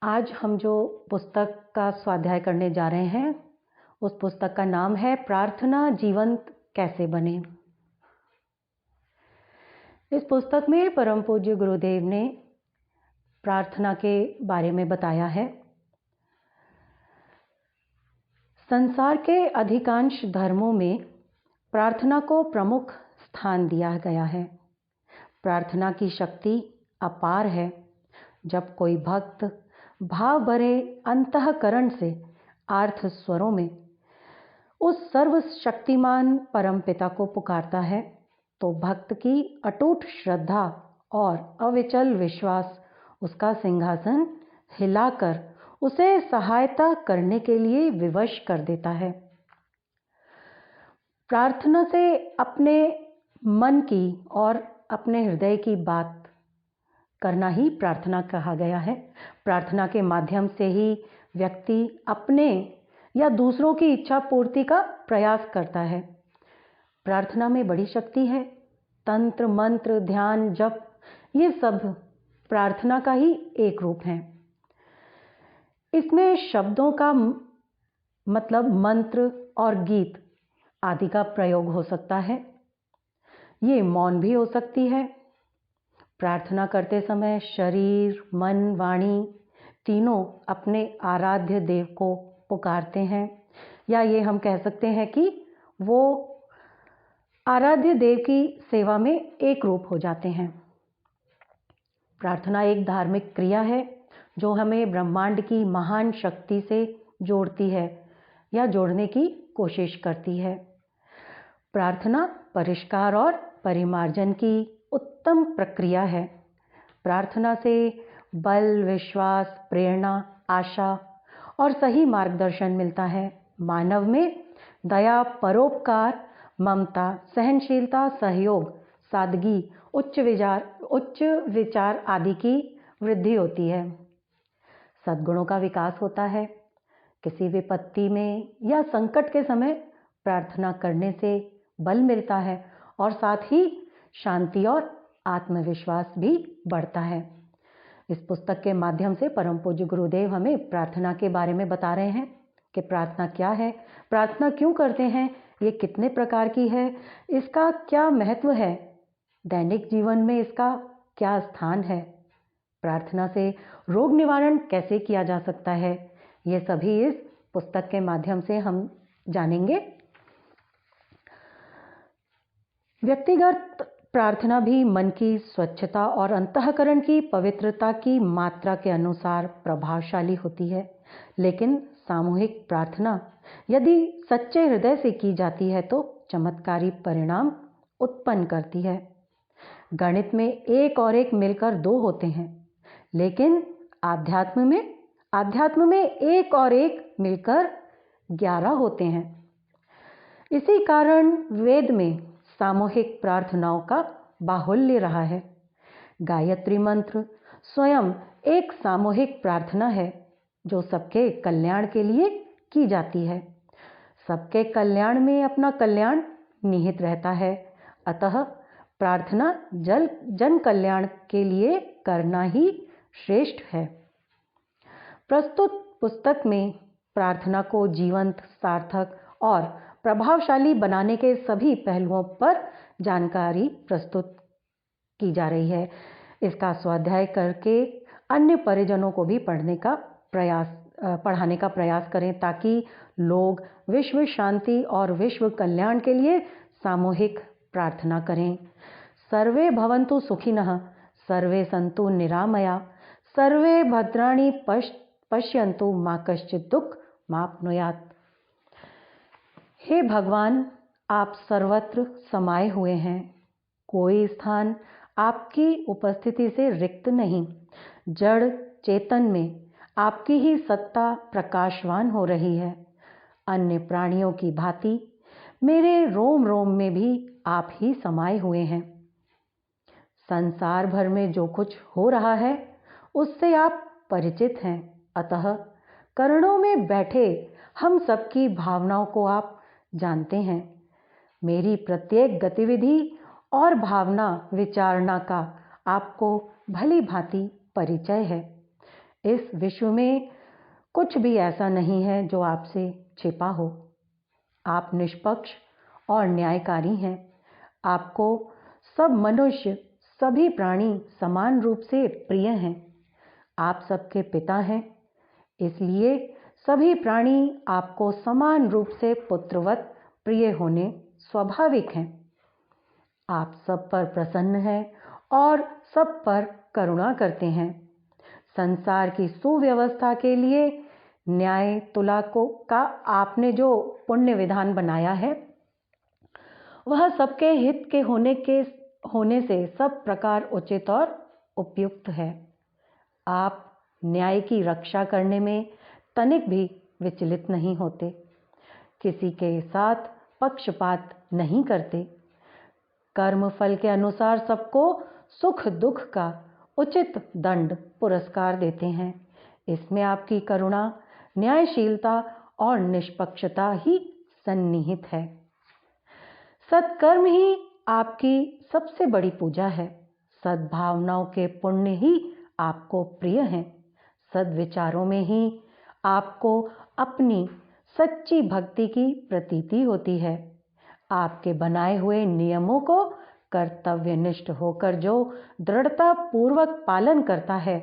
आज हम जो पुस्तक का स्वाध्याय करने जा रहे हैं, उस पुस्तक का नाम है प्रार्थना जीवंत कैसे बने। इस पुस्तक में परम पूज्य गुरुदेव ने प्रार्थना के बारे में बताया है। संसार के अधिकांश धर्मों में प्रार्थना को प्रमुख स्थान दिया गया है। प्रार्थना की शक्ति अपार है। जब कोई भक्त भाव भरे अंतःकरण से आर्थ स्वरों में उस सर्वशक्तिमान परमपिता को पुकारता है, तो भक्त की अटूट श्रद्धा और अविचल विश्वास उसका सिंहासन हिलाकर उसे सहायता करने के लिए विवश कर देता है। प्रार्थना से अपने मन की और अपने हृदय की बात करना ही प्रार्थना कहा गया है। प्रार्थना के माध्यम से ही व्यक्ति अपने या दूसरों की इच्छा पूर्ति का प्रयास करता है। प्रार्थना में बड़ी शक्ति है। तंत्र, मंत्र, ध्यान, जप, ये सब प्रार्थना का ही एक रूप है। इसमें शब्दों का मतलब मंत्र और गीत आदि का प्रयोग हो सकता है। ये मौन भी हो सकती है। प्रार्थना करते समय शरीर, मन, वाणी तीनों अपने आराध्य देव को पुकारते हैं, या ये हम कह सकते हैं कि वो आराध्य देव की सेवा में एक रूप हो जाते हैं। प्रार्थना एक धार्मिक क्रिया है जो हमें ब्रह्मांड की महान शक्ति से जोड़ती है या जोड़ने की कोशिश करती है। प्रार्थना परिष्कार और परिमार्जन की उत्तम प्रक्रिया है। प्रार्थना से बल, विश्वास, प्रेरणा, आशा और सही मार्गदर्शन मिलता है। मानव में दया, परोपकार, ममता, सहनशीलता, सहयोग, सादगी, उच्च विचार आदि की वृद्धि होती है। सद्गुणों का विकास होता है। किसी विपत्ति में या संकट के समय प्रार्थना करने से बल मिलता है और साथ ही शांति और आत्मविश्वास भी बढ़ता है। इस पुस्तक के माध्यम से परम पूज्य गुरुदेव हमें प्रार्थना के बारे में बता रहे हैं कि प्रार्थना क्या है, प्रार्थना क्यों करते हैं, ये कितने प्रकार की है, इसका क्या महत्व है, दैनिक जीवन में इसका क्या स्थान है, प्रार्थना से रोग निवारण कैसे किया जा सकता है, ये सभी इस पुस्तक के माध्यम से हम जानेंगे। व्यक्तिगत प्रार्थना भी मन की स्वच्छता और अंतःकरण की पवित्रता की मात्रा के अनुसार प्रभावशाली होती है, लेकिन सामूहिक प्रार्थना यदि सच्चे हृदय से की जाती है तो चमत्कारी परिणाम उत्पन्न करती है। गणित में एक और एक मिलकर 2 होते हैं, लेकिन आध्यात्म में एक और एक मिलकर 11 होते हैं। इसी कारण वेद में सामूहिक प्रार्थनाओं का बाहुल्य रहा है। गायत्री मंत्र स्वयं एक सामूहिक प्रार्थना है जो सबके कल्याण के लिए की जाती है। सबके कल्याण में अपना कल्याण निहित रहता है, अतः प्रार्थना जन कल्याण के लिए करना ही श्रेष्ठ है। प्रस्तुत पुस्तक में प्रार्थना को जीवंत, सार्थक और प्रभावशाली बनाने के सभी पहलुओं पर जानकारी प्रस्तुत की जा रही है। इसका स्वाध्याय करके अन्य परिजनों को भी पढ़ाने का प्रयास करें, ताकि लोग विश्व शांति और विश्व कल्याण के लिए सामूहिक प्रार्थना करें। सर्वे भवन्तु सुखिनः, सर्वे सन्तु निरामया, सर्वे भद्राणि पश्यन्तु मा कश्चित् दुःख माप्नुयात्। हे भगवान, आप सर्वत्र समाये हुए हैं। कोई स्थान आपकी उपस्थिति से रिक्त नहीं। जड़ चेतन में आपकी ही सत्ता प्रकाशवान हो रही है। अन्य प्राणियों की भांति मेरे रोम रोम में भी आप ही समाये हुए हैं। संसार भर में जो कुछ हो रहा है उससे आप परिचित हैं, अतः करणों में बैठे हम सबकी भावनाओं को आप जानते हैं। मेरी प्रत्येक गतिविधि और भावना विचारणा का आपको भली भांति परिचय है। इस विश्व में कुछ भी ऐसा नहीं है जो आपसे छिपा हो। आप निष्पक्ष और न्यायकारी हैं। आपको सब मनुष्य, सभी प्राणी समान रूप से प्रिय हैं। आप सबके पिता हैं, इसलिए सभी प्राणी आपको समान रूप से पुत्रवत प्रिय होने स्वाभाविक हैं। आप सब पर प्रसन्न हैं और सब पर करुणा करते हैं। संसार की सुव्यवस्था के लिए न्याय तुला को का आपने जो पुण्य विधान बनाया है, वह सबके हित के होने से सब प्रकार उचित और उपयुक्त है। आप न्याय की रक्षा करने में तनिक भी विचलित नहीं होते, किसी के साथ पक्षपात नहीं करते, कर्म फल के अनुसार सबको सुख दुख का उचित दंड पुरस्कार देते हैं। इसमें आपकी करुणा, न्यायशीलता और निष्पक्षता ही सन्निहित है। सत्कर्म ही आपकी सबसे बड़ी पूजा है। सद्भावनाओं के पुण्य ही आपको प्रिय हैं। सद्विचारों में ही आपको अपनी सच्ची भक्ति की प्रतीति होती है। आपके बनाए हुए नियमों को कर्तव्यनिष्ठ होकर जो दृढ़ता पूर्वक पालन करता है,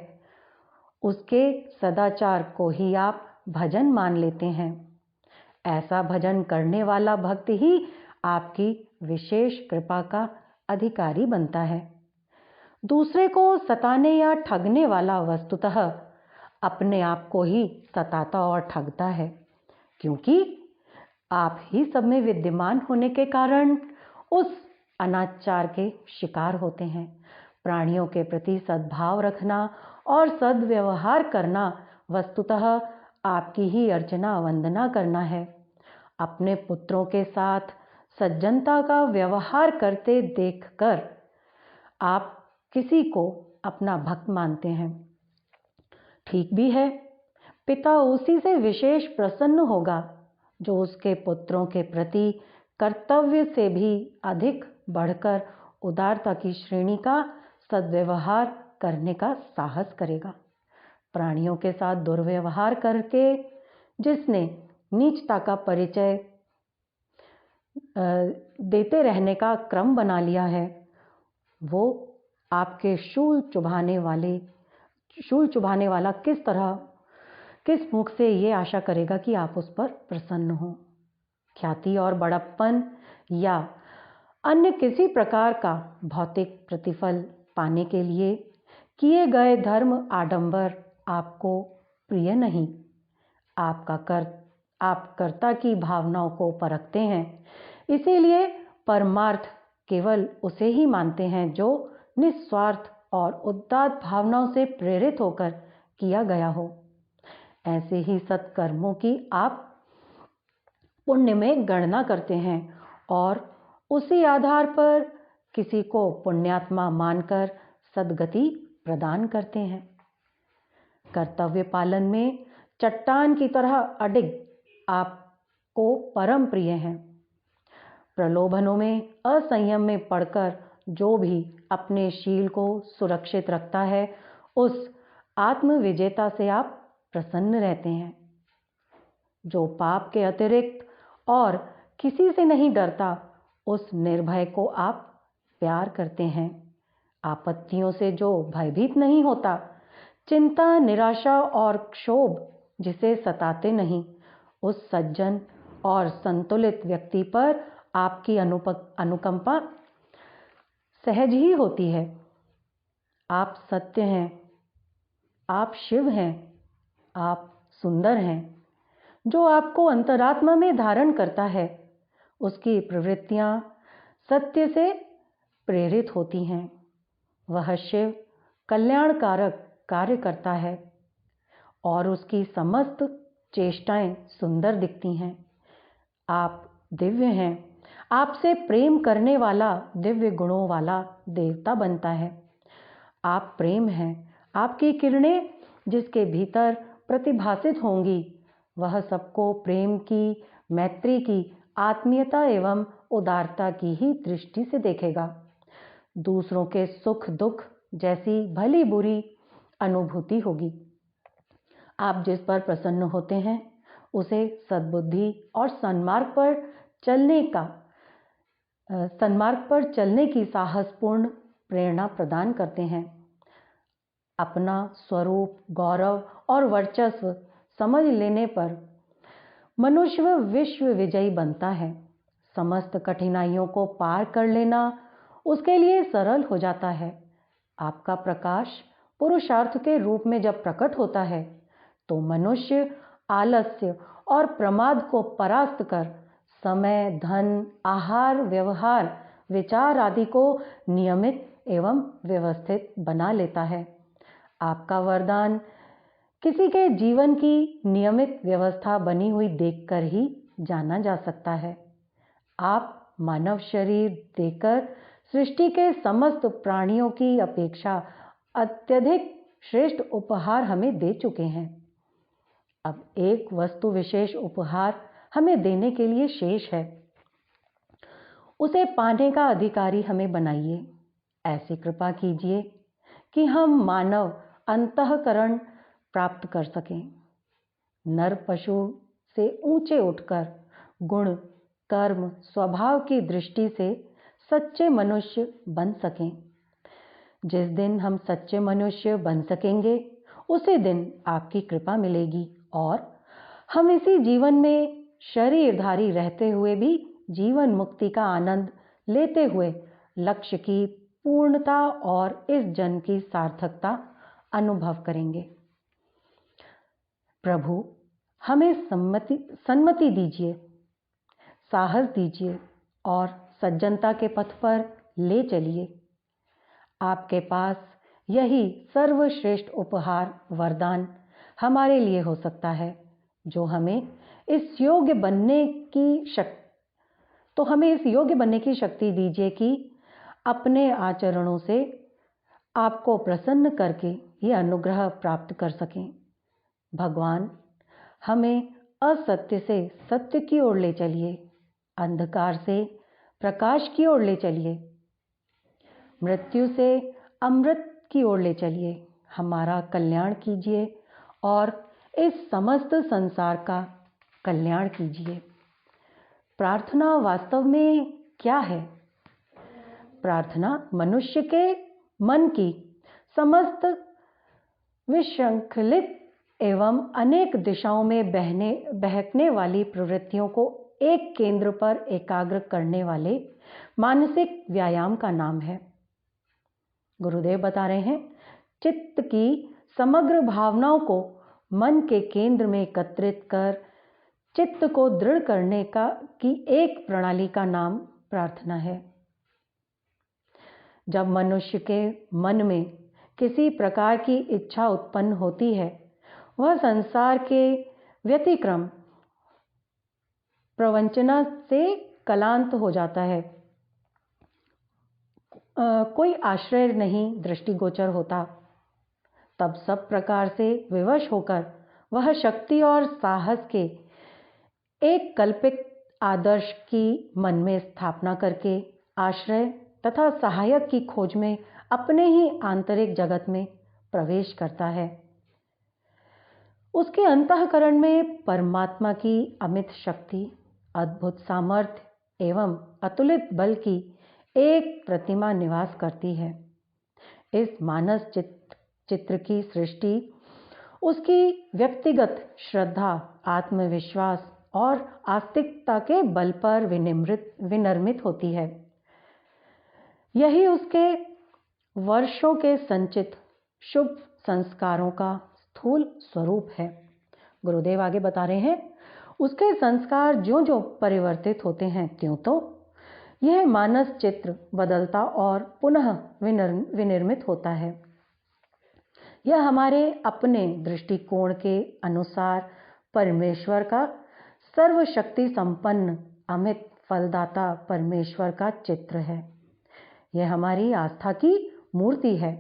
उसके सदाचार को ही आप भजन मान लेते हैं। ऐसा भजन करने वाला भक्त ही आपकी विशेष कृपा का अधिकारी बनता है। दूसरे को सताने या ठगने वाला वस्तुतः अपने आप को ही सताता और ठगता है, क्योंकि आप ही सब में विद्यमान होने के कारण उस अनाचार के शिकार होते हैं। प्राणियों के प्रति सद्भाव रखना और सद्व्यवहार करना वस्तुतः आपकी ही अर्चना वंदना करना है। अपने पुत्रों के साथ सज्जनता का व्यवहार करते देखकर आप किसी को अपना भक्त मानते हैं। ठीक भी है, पिता उसी से विशेष प्रसन्न होगा जो उसके पुत्रों के प्रति कर्तव्य से भी अधिक बढ़कर उदारता की श्रेणी का सद्व्यवहार करने का साहस करेगा। प्राणियों के साथ दुर्व्यवहार करके जिसने नीचता का परिचय देते रहने का क्रम बना लिया है, वो आपके शूल चुभाने वाला किस मुख से ये आशा करेगा कि आप उस पर प्रसन्न हो। ख्याति और बड़प्पन या अन्य किसी प्रकार का भौतिक प्रतिफल पाने के लिए किए गए धर्म आडंबर आपको प्रिय नहीं। आप कर्ता की भावनाओं को परखते हैं, इसीलिए परमार्थ केवल उसे ही मानते हैं जो निस्वार्थ और उदात्त भावनाओं से प्रेरित होकर किया गया हो। ऐसे ही सत्कर्मों की आप पुण्य में गणना करते हैं और उसी आधार पर किसी को पुण्यात्मा मानकर सद्गति प्रदान करते हैं। कर्तव्य पालन में चट्टान की तरह अडिग आपको परम प्रिय हैं। प्रलोभनों में, असंयम में पड़कर जो भी अपने शील को सुरक्षित रखता है, उस आत्मविजेता से आप प्रसन्न रहते हैं। जो पाप के अतिरिक्त और किसी से नहीं डरता, उस निर्भय को आप प्यार करते हैं। आपत्तियों से जो भयभीत नहीं होता, चिंता, निराशा और क्षोभ जिसे सताते नहीं, उस सज्जन और संतुलित व्यक्ति पर आपकी अनुकंपा सहज ही होती है। आप सत्य हैं, आप शिव हैं, आप सुंदर हैं। जो आपको अंतरात्मा में धारण करता है, उसकी प्रवृत्तियां सत्य से प्रेरित होती हैं। वह शिव कल्याणकारक कार्य करता है और उसकी समस्त चेष्टाएं सुंदर दिखती हैं। आप दिव्य हैं। आपसे प्रेम करने वाला दिव्य गुणों वाला देवता बनता है। आप प्रेम हैं। आपकी किरणें जिसके भीतर प्रतिभासित होंगी, वह सबको प्रेम की, मैत्री की, आत्मीयता एवं उदारता की ही दृष्टि से देखेगा। दूसरों के सुख दुख जैसी भली बुरी अनुभूति होगी। आप जिस पर प्रसन्न होते हैं उसे सद्बुद्धि और सन्मार्ग पर चलने की साहसपूर्ण प्रेरणा प्रदान करते हैं। अपना स्वरूप, गौरव और वर्चस्व समझ लेने पर मनुष्य विश्व विजयी बनता है। समस्त कठिनाइयों को पार कर लेना उसके लिए सरल हो जाता है। आपका प्रकाश पुरुषार्थ के रूप में जब प्रकट होता है तो मनुष्य आलस्य और प्रमाद को परास्त कर समय, धन, आहार, व्यवहार, विचार आदि को नियमित एवं व्यवस्थित बना लेता है। आपका वरदान किसी के जीवन की नियमित व्यवस्था बनी हुई देखकर ही जाना जा सकता है। आप मानव शरीर देकर सृष्टि के समस्त प्राणियों की अपेक्षा अत्यधिक श्रेष्ठ उपहार हमें दे चुके हैं। अब एक वस्तु विशेष उपहार हमें देने के लिए शेष है। उसे पाने का अधिकारी हमें बनाइए। ऐसी कृपा कीजिए कि हम मानव अंतःकरण प्राप्त कर सकें। नर पशु से ऊंचे उठकर गुण, कर्म, स्वभाव की दृष्टि से सच्चे मनुष्य बन सकें। जिस दिन हम सच्चे मनुष्य बन सकेंगे उसी दिन आपकी कृपा मिलेगी और हम इसी जीवन में शरीरधारी रहते हुए भी जीवन मुक्ति का आनंद लेते हुए लक्ष्य की पूर्णता और इस जन्म की सार्थकता अनुभव करेंगे। प्रभु, हमें सन्मति दीजिए, साहस दीजिए और सज्जनता के पथ पर ले चलिए। आपके पास यही सर्वश्रेष्ठ उपहार वरदान हमारे लिए हो सकता है जो हमें इस योग्य बनने की शक्ति दीजिए कि अपने आचरणों से आपको प्रसन्न करके ये अनुग्रह प्राप्त कर सकें। भगवान, हमें असत्य से सत्य की ओर ले चलिए, अंधकार से प्रकाश की ओर ले चलिए, मृत्यु से अमृत की ओर ले चलिए। हमारा कल्याण कीजिए और इस समस्त संसार का कल्याण कीजिए। प्रार्थना वास्तव में क्या है? प्रार्थना मनुष्य के मन की समस्त विशृंखलित एवं अनेक दिशाओं में बहकने वाली प्रवृत्तियों को एक केंद्र पर एकाग्र करने वाले मानसिक व्यायाम का नाम है। गुरुदेव बता रहे हैं, चित्त की समग्र भावनाओं को मन के केंद्र में एकत्रित कर चित्त को दृढ़ करने की एक प्रणाली का नाम प्रार्थना है। जब मनुष्य के मन में किसी प्रकार की इच्छा उत्पन्न होती है, वह संसार के व्यतिक्रम प्रवंचना से क्लांत हो जाता है। कोई आश्रय नहीं दृष्टिगोचर होता। तब सब प्रकार से विवश होकर वह शक्ति और साहस के एक कल्पित आदर्श की मन में स्थापना करके आश्रय तथा सहायक की खोज में अपने ही आंतरिक जगत में प्रवेश करता है। उसके अंतःकरण में परमात्मा की अमित शक्ति, अद्भुत सामर्थ्य एवं अतुलित बल की एक प्रतिमा निवास करती है। इस मानस चित्र की सृष्टि उसकी व्यक्तिगत श्रद्धा, आत्मविश्वास और आस्तिकता के बल पर विनिर्मित होती है। यही उसके वर्षों के संचित शुभ संस्कारों का स्थूल स्वरूप है। गुरुदेव आगे बता रहे हैं, उसके संस्कार ज्यों ज्यों परिवर्तित होते हैं त्यों तो यह मानस चित्र बदलता और पुनः विनिर्मित होता है। यह हमारे अपने दृष्टिकोण के अनुसार परमेश्वर का सर्वशक्ति संपन्न अमित फलदाता परमेश्वर का चित्र है। यह हमारी आस्था की मूर्ति है।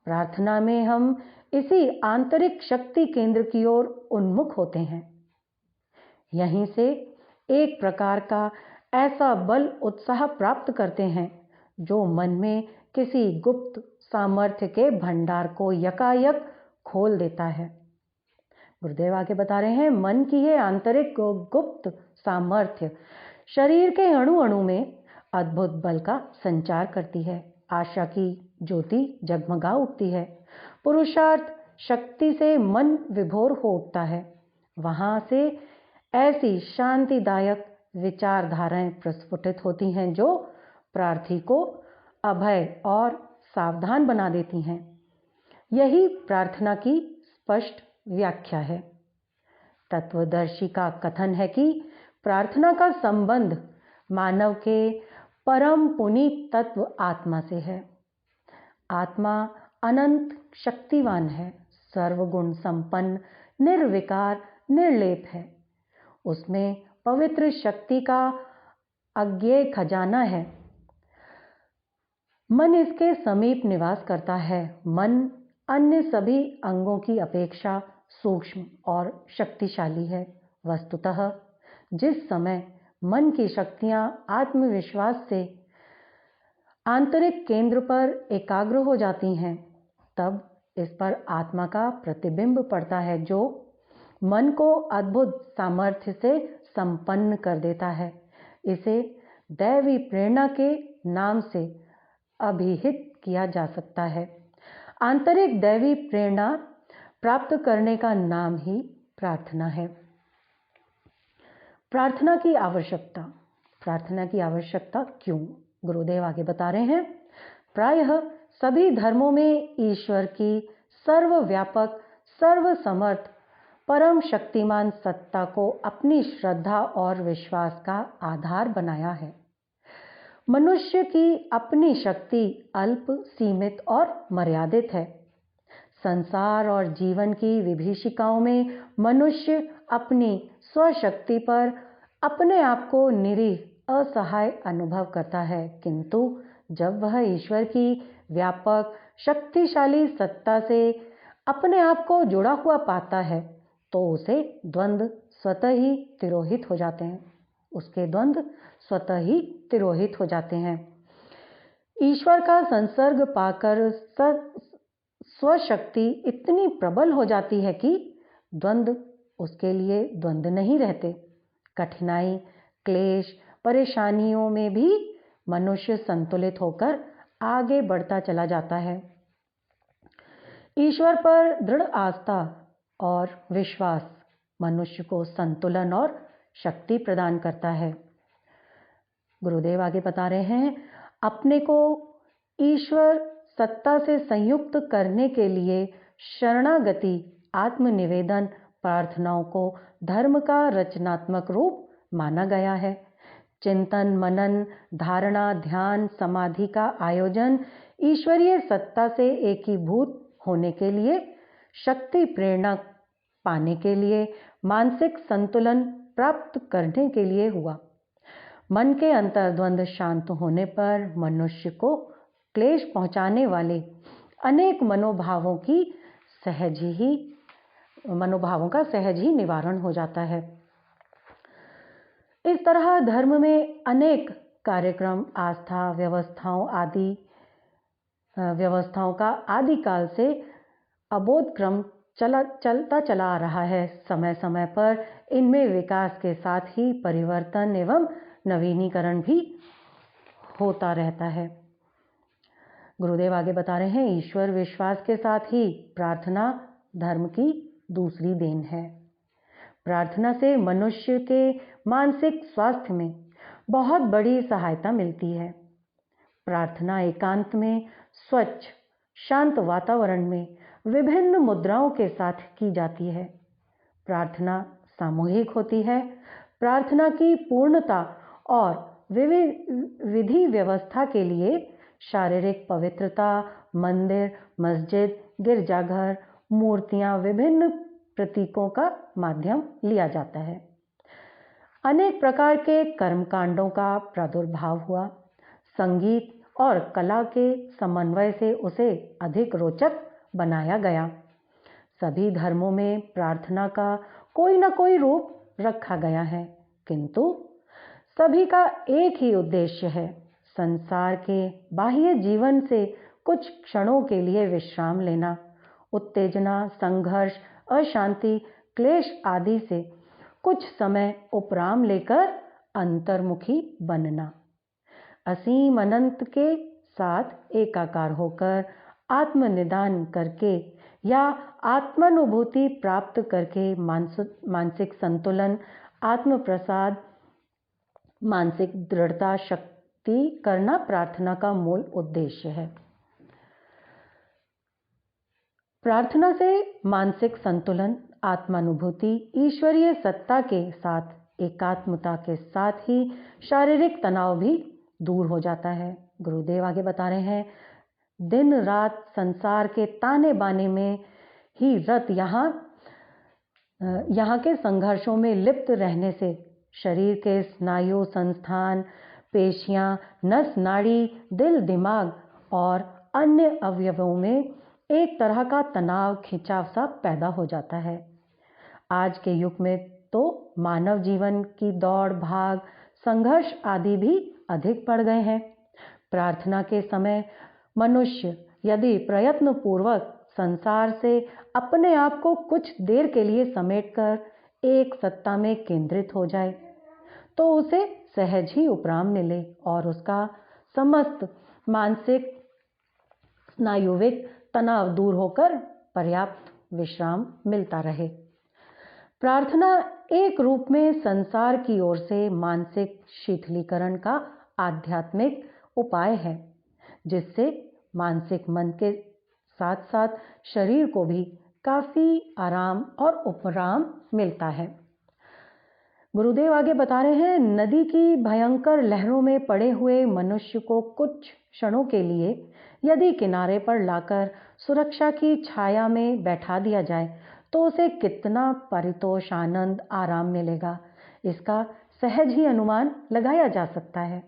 प्रार्थना में हम इसी आंतरिक शक्ति केंद्र की ओर उन्मुख होते हैं। यहीं से एक प्रकार का ऐसा बल उत्साह प्राप्त करते हैं जो मन में किसी गुप्त सामर्थ्य के भंडार को यकायक खोल देता है। गुरुदेव आगे बता रहे हैं, मन की ये आंतरिक गुप्त सामर्थ्य शरीर के अणु अणु में अद्भुत बल का संचार करती है। आशा की ज्योति जगमगा उठती है। पुरुषार्थ शक्ति से मन विभोर हो उठता है। वहां से ऐसी शांतिदायक विचारधाराएं प्रस्फुटित होती हैं जो प्रार्थी को अभय और सावधान बना देती हैं। यही प्रार्थना की स्पष्ट व्याख्या है। तत्वदर्शी का कथन है कि प्रार्थना का संबंध मानव के परम पुनीत तत्व आत्मा से है। आत्मा अनंत शक्तिवान है, सर्वगुण संपन्न, निर्विकार, निर्लेप है। उसमें पवित्र शक्ति का अज्ञेय खजाना है। मन इसके समीप निवास करता है। मन अन्य सभी अंगों की अपेक्षा सूक्ष्म और शक्तिशाली है। वस्तुतः जिस समय मन की शक्तियां आत्मविश्वास से आंतरिक केंद्र पर एकाग्र हो जाती हैं, तब इस पर आत्मा का प्रतिबिंब पड़ता है जो मन को अद्भुत सामर्थ्य से संपन्न कर देता है। इसे दैवी प्रेरणा के नाम से अभिहित किया जा सकता है। आंतरिक दैवी प्रेरणा प्राप्त करने का नाम ही प्रार्थना है। प्रार्थना की आवश्यकता। प्रार्थना की आवश्यकता क्यों? गुरुदेव आगे बता रहे हैं, प्रायः सभी धर्मों में ईश्वर की सर्वव्यापक, सर्वसमर्थ, परम शक्तिमान सत्ता को अपनी श्रद्धा और विश्वास का आधार बनाया है। मनुष्य की अपनी शक्ति अल्प, सीमित और मर्यादित है। संसार और जीवन की विभीषिकाओं में मनुष्य अपनी स्वशक्ति पर अपने आप को निरीह, असहाय अनुभव करता है, किंतु जब वह ईश्वर की व्यापक, शक्तिशाली सत्ता से अपने आप को जुड़ा हुआ पाता है तो उसे द्वंद्व स्वतः ही तिरोहित हो जाते हैं। उसके द्वंद्व स्वतः ही तिरोहित हो जाते हैं। ईश्वर का संसर्ग पाकर स्वशक्ति इतनी प्रबल हो जाती है कि द्वंद्व उसके लिए द्वंद्व नहीं रहते। कठिनाई, क्लेश, परेशानियों में भी मनुष्य संतुलित होकर आगे बढ़ता चला जाता है। ईश्वर पर दृढ़ आस्था और विश्वास मनुष्य को संतुलन और शक्ति प्रदान करता है। गुरुदेव आगे बता रहे हैं, अपने को ईश्वर सत्ता से संयुक्त करने के लिए शरणागति, आत्मनिवेदन, प्रार्थनाओं को धर्म का रचनात्मक रूप माना गया है। चिंतन, मनन, धारणा, ध्यान, समाधि का आयोजन ईश्वरीय सत्ता से एकीभूत होने के लिए, शक्ति प्रेरणा पाने के लिए, मानसिक संतुलन प्राप्त करने के लिए हुआ। मन के अंतर्द्वंद शांत होने पर मनुष्य को क्लेश पहुंचाने वाले अनेक मनोभावों का सहज ही निवारण हो जाता है। इस तरह धर्म में अनेक कार्यक्रम, आस्था, व्यवस्थाओं का आदिकाल से अबोध क्रम चलता चला आ रहा है। समय समय पर इनमें विकास के साथ ही परिवर्तन एवं नवीनीकरण भी होता रहता है। गुरुदेव आगे बता रहे हैं, ईश्वर विश्वास के साथ ही प्रार्थना धर्म की दूसरी देन है। प्रार्थना से मनुष्य के मानसिक स्वास्थ्य में बहुत बड़ी सहायता मिलती है। प्रार्थना एकांत में, स्वच्छ, शांत वातावरण में विभिन्न मुद्राओं के साथ की जाती है। प्रार्थना सामूहिक होती है। प्रार्थना की पूर्णता और विधि व्यवस्था के लिए शारीरिक पवित्रता, मंदिर, मस्जिद, गिरजाघर, मूर्तियां, विभिन्न प्रतीकों का माध्यम लिया जाता है। अनेक प्रकार के कर्मकांडों का प्रादुर्भाव हुआ। संगीत और कला के समन्वय से उसे अधिक रोचक बनाया गया। सभी धर्मों में प्रार्थना का कोई न कोई रूप रखा गया है, किंतु सभी का एक ही उद्देश्य है, संसार के बाह्य जीवन से कुछ क्षणों के लिए विश्राम लेना। उत्तेजना, संघर्ष, अशांति, क्लेश आदि से कुछ समय उपराम लेकर अंतर्मुखी बनना। असीम अनंत के साथ एकाकार होकर आत्मनिदान करके या आत्मानुभूति प्राप्त करके मानसिक संतुलन, आत्म प्रसाद, मानसिक दृढ़ता शक्ति करना प्रार्थना का मूल उद्देश्य है। प्रार्थना से मानसिक संतुलन, आत्मानुभूति, ईश्वरीय सत्ता के साथ एकात्मता के साथ ही शारीरिक तनाव भी दूर हो जाता है। गुरुदेव आगे बता रहे हैं, दिन रात संसार के ताने बाने में ही रत यहाँ के संघर्षों में लिप्त रहने से शरीर के स्नायु संस्थान, पेशियां, नस नाड़ी, दिल, दिमाग और अन्य अवयवों में एक तरह का तनाव, खिंचाव सा पैदा हो जाता है। आज के युग में तो मानव जीवन की दौड़ भाग, संघर्ष आदि भी अधिक बढ़ गए हैं। प्रार्थना के समय मनुष्य यदि प्रयत्न पूर्वक संसार से अपने आप को कुछ देर के लिए समेटकर एक सत्ता में केंद्रित हो जाए तो उसे सहज ही उपराम मिले और उसका समस्त मानसिक स्नायुविक तनाव दूर होकर पर्याप्त विश्राम मिलता रहे। प्रार्थना एक रूप में संसार की ओर से मानसिक शीतलीकरण का आध्यात्मिक उपाय है, जिससे मानसिक मन के साथ साथ शरीर को भी काफी आराम और उपराम मिलता है। गुरुदेव आगे बता रहे हैं, नदी की भयंकर लहरों में पड़े हुए मनुष्य को कुछ क्षणों के लिए यदि किनारे पर लाकर सुरक्षा की छाया में बैठा दिया जाए तो उसे कितना परितोष, आनंद, आराम मिलेगा, इसका सहज ही अनुमान लगाया जा सकता है।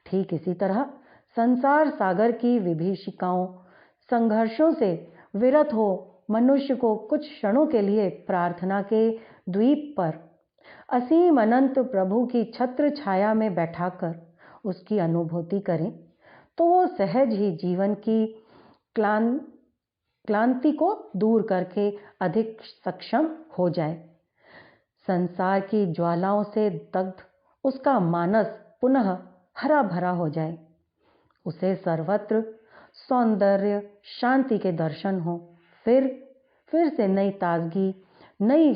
ठीक इसी तरह संसार सागर की विभीषिकाओं, संघर्षों से विरत हो मनुष्य को कुछ क्षणों के लिए प्रार्थना के द्वीप पर असीम अनंत प्रभु की छत्र छाया में बैठाकर उसकी अनुभूति करें तो वो सहज ही जीवन की क्लांति को दूर करके अधिक सक्षम हो जाए। संसार की ज्वालाओं से दग्ध उसका मानस पुनः हरा भरा हो जाए। उसे सर्वत्र सौंदर्य, शांति के दर्शन हो। फिर से नई ताजगी, नई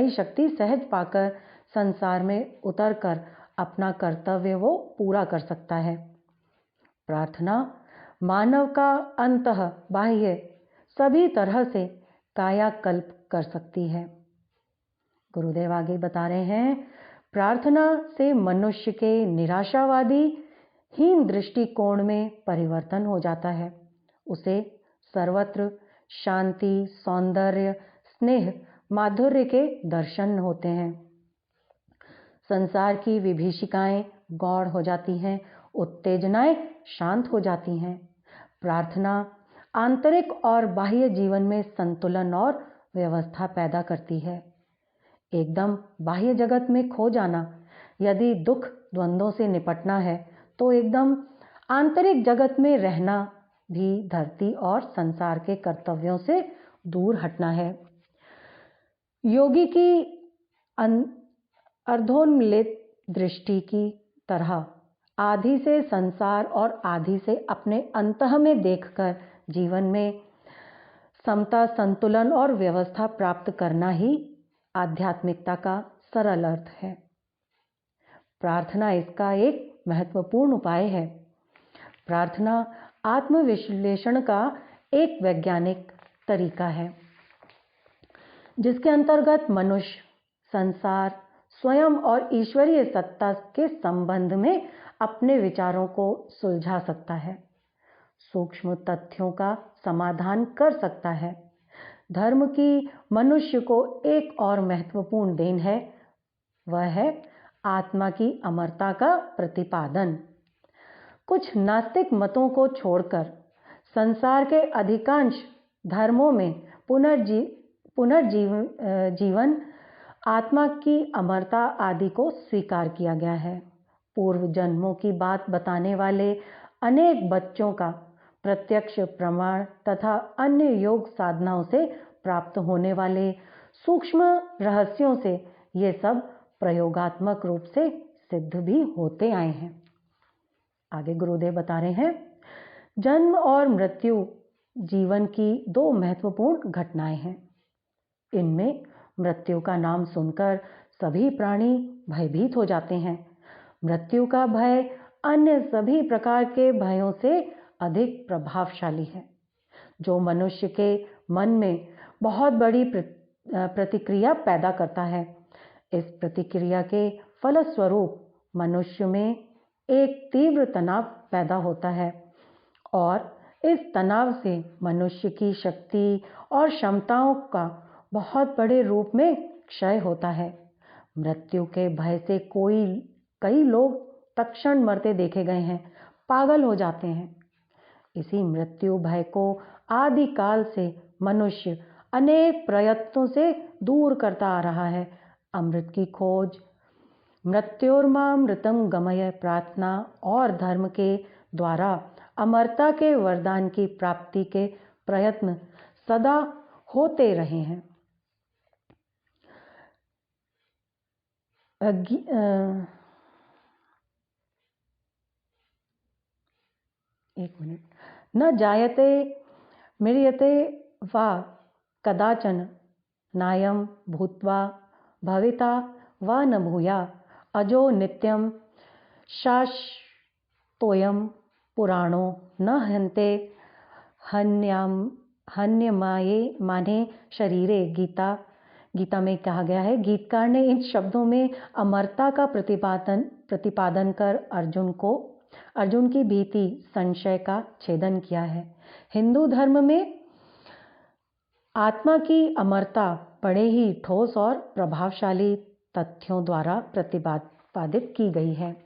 शक्ति सहज पाकर संसार में उतरकर अपना कर्तव्य वो पूरा कर सकता है। प्रार्थना मानव का अंतः बाह्य सभी तरह से कायाकल्प कर सकती है। गुरुदेव आगे बता रहे हैं, प्रार्थना से मनुष्य के निराशावादी हीन दृष्टिकोण में परिवर्तन हो जाता है। उसे सर्वत्र शांति, सौंदर्य, स्नेह, माधुर्य के दर्शन होते हैं। संसार की विभीषिकाएं गौण हो जाती हैं, उत्तेजनाएं शांत हो जाती हैं। प्रार्थना आंतरिक और बाह्य जीवन में संतुलन और व्यवस्था पैदा करती है। एकदम बाह्य जगत में खो जाना, यदि दुख द्वंद्वों से निपटना है तो एकदम आंतरिक जगत में रहना भी धरती और संसार के कर्तव्यों से दूर हटना है। योगी की अर्धोन्मिलित दृष्टि की तरह आधी से संसार और आधी से अपने अंतः में देखकर जीवन में समता, संतुलन और व्यवस्था प्राप्त करना ही आध्यात्मिकता का सरल अर्थ है। प्रार्थना इसका एक महत्वपूर्ण उपाय है। प्रार्थना आत्मविश्लेषण का एक वैज्ञानिक तरीका है, जिसके अंतर्गत मनुष्य संसार, स्वयं और ईश्वरीय सत्ता के संबंध में अपने विचारों को सुलझा सकता है, सूक्ष्म तथ्यों का समाधान कर सकता है। धर्म की मनुष्य को एक और महत्वपूर्ण देन है, वह है आत्मा की अमरता का प्रतिपादन। कुछ नास्तिक मतों को छोड़कर संसार के अधिकांश धर्मों में पुनर्जीवन, आत्मा की अमरता आदि को स्वीकार किया गया है। पूर्व जन्मों की बात बताने वाले अनेक बच्चों का प्रत्यक्ष प्रमाण तथा अन्य योग साधनाओं से प्राप्त होने वाले सूक्ष्म रहस्यों से ये सब प्रयोगात्मक रूप से सिद्ध भी होते आए हैं। आगे गुरुदेव बता रहे हैं, जन्म और मृत्यु जीवन की दो महत्वपूर्ण घटनाएं हैं। इनमें मृत्यु का नाम सुनकर सभी प्राणी भयभीत हो जाते हैं। मृत्यु का भय अन्य सभी प्रकार के भयों से अधिक प्रभावशाली है, जो मनुष्य के मन में बहुत बड़ी प्रतिक्रिया पैदा करता है। इस प्रतिक्रिया के फलस्वरूप मनुष्य में एक तीव्र तनाव पैदा होता है और इस तनाव से मनुष्य की शक्ति और क्षमताओं का बहुत बड़े रूप में क्षय होता है। मृत्यु के भय से कई लोग तत्क्षण मरते देखे गए हैं, पागल हो जाते हैं। इसी मृत्यु भय को आदिकाल से मनुष्य अनेक प्रयत्नों से दूर करता आ रहा है। अमृत की खोज, मृत्योर्मामृतम गमय प्रार्थना और धर्म के द्वारा अमरता के वरदान की प्राप्ति के प्रयत्न सदा होते रहे हैं। एक मिनट। न जायते म्रियते वा कदाचन नायं भूत्वा भविता वा न भूया अजो नित्यं शाश्वतोऽयं पुराणो न हन्ते हन्यमाये माने शरीरे। गीता में कहा गया है। गीतकार ने इन शब्दों में अमरता का प्रतिपादन कर अर्जुन की भीति संशय का छेदन किया है। हिंदू धर्म में आत्मा की अमरता बड़े ही ठोस और प्रभावशाली तथ्यों द्वारा प्रतिपादित की गई है।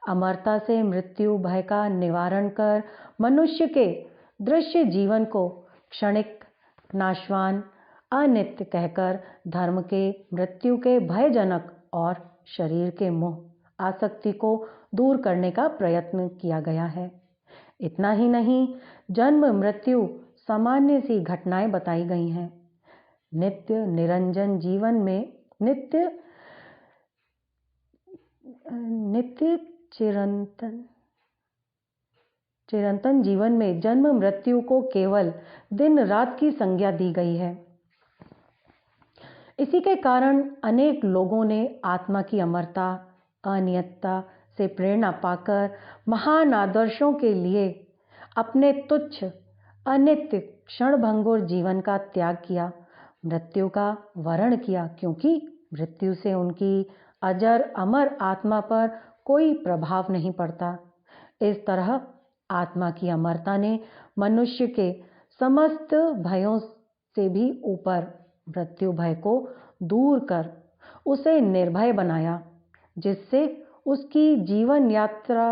अमरता से मृत्यु भय का निवारण कर मनुष्य के दृश्य जीवन को क्षणिक, नाशवान, अनित्य कहकर धर्म के मृत्यु के भयजनक और शरीर के मोह आसक्ति को दूर करने का प्रयत्न किया गया है। इतना ही नहीं, जन्म मृत्यु सामान्य सी घटनाएं बताई गई हैं। नित्य निरंजन जीवन में नित्य चिरंतन जीवन में जन्म मृत्यु को केवल दिन रात की संज्ञा दी गई है। इसी के कारण अनेक लोगों ने आत्मा की अमरता, अनित्यता से प्रेरणा पाकर महान आदर्शों के लिए अपने तुच्छ अनित्य क्षणभंगुर जीवन का त्याग किया, मृत्यु का वरण किया, क्योंकि मृत्यु से उनकी अजर अमर आत्मा पर कोई प्रभाव नहीं पड़ता। इस तरह आत्मा की अमरता ने मनुष्य के समस्त भयों से भी ऊपर मृत्यु भय को दूर कर उसे निर्भय बनाया, जिससे उसकी जीवन यात्रा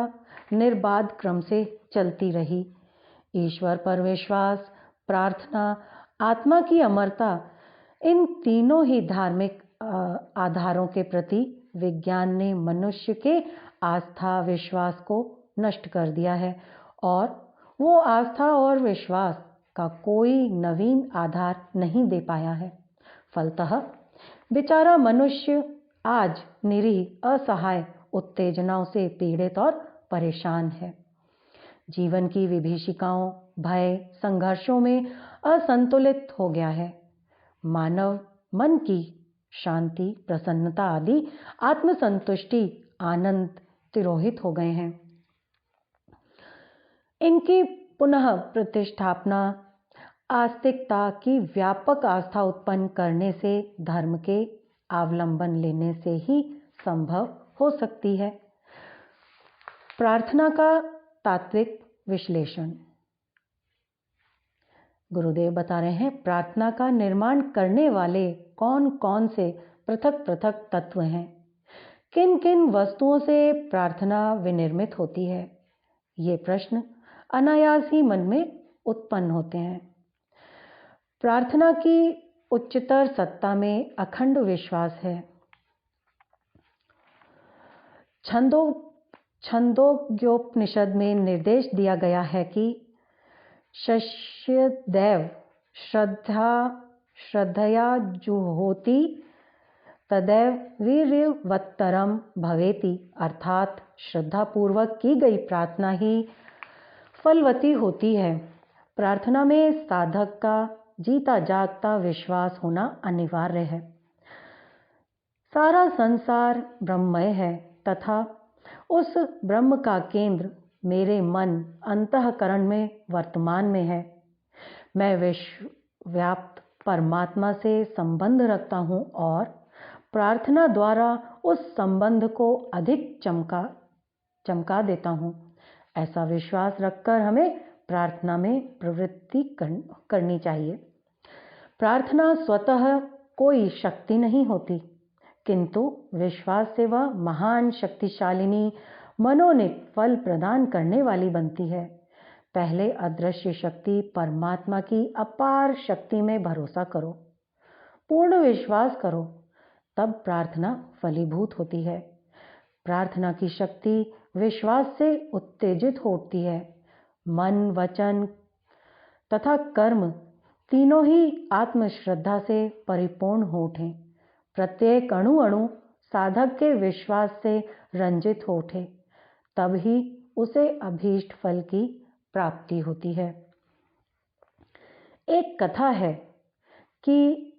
निर्बाध क्रम से चलती रही। ईश्वर पर विश्वास, प्रार्थना, आत्मा की अमरता, इन तीनों ही धार्मिक आधारों के प्रति विज्ञान ने मनुष्य के आस्था विश्वास को नष्ट कर दिया है और वो आस्था और विश्वास का कोई नवीन आधार नहीं दे पाया है। फलतः बेचारा मनुष्य आज निरीह, असहाय, उत्तेजनाओं से पीड़ित और परेशान है। जीवन की विभीषिकाओं, भय, संघर्षों में असंतुलित हो गया है। मानव मन की शांति, प्रसन्नता आदि आत्मसंतुष्टि, आनंद तिरोहित हो गए हैं। इनकी पुनः प्रतिष्ठापना आस्तिकता की व्यापक आस्था उत्पन्न करने से, धर्म के अवलंबन लेने से ही संभव हो सकती है। प्रार्थना का तात्विक विश्लेषण। गुरुदेव बता रहे हैं, प्रार्थना का निर्माण करने वाले कौन कौन से पृथक पृथक तत्व हैं, किन किन वस्तुओं से प्रार्थना विनिर्मित होती है, ये प्रश्न अनायास ही मन में उत्पन्न होते हैं। प्रार्थना की उच्चतर सत्ता में अखंड विश्वास है। छंदोग्योपनिषद में निर्देश दिया गया है कि शस्यदैव श्रद्धया जुहोति तदैव वीर्यवत्तरम भवेति। अर्थात श्रद्धापूर्वक की गई प्रार्थना ही फलवती होती है। प्रार्थना में साधक का जीता जागता विश्वास होना अनिवार्य है। सारा संसार ब्रह्ममय है तथा उस ब्रह्म का केंद्र मेरे मन अंतःकरण में वर्तमान में है। मैं विश्वव्याप्त परमात्मा से संबंध रखता हूँ और प्रार्थना द्वारा उस संबंध को अधिक चमका देता हूँ। ऐसा विश्वास रखकर हमें प्रार्थना में प्रवृत्ति करनी चाहिए। प्रार्थना स्वतः कोई शक्ति नहीं होती, किंतु विश्वास से वह महान शक्तिशालिनी मनोनीत फल प्रदान करने वाली बनती है। पहले अदृश्य शक्ति परमात्मा की अपार शक्ति में भरोसा करो, पूर्ण विश्वास करो, तब प्रार्थना फलीभूत होती है। प्रार्थना की शक्ति विश्वास से उत्तेजित होती है। मन, वचन तथा कर्म तीनों ही आत्मश्रद्धा से परिपूर्ण हो उठे। प्रत्येक अणु अणु साधक के विश्वास से रंजित हो उठे, तब ही उसे अभीष्ट फल की प्राप्ति होती है। एक कथा है कि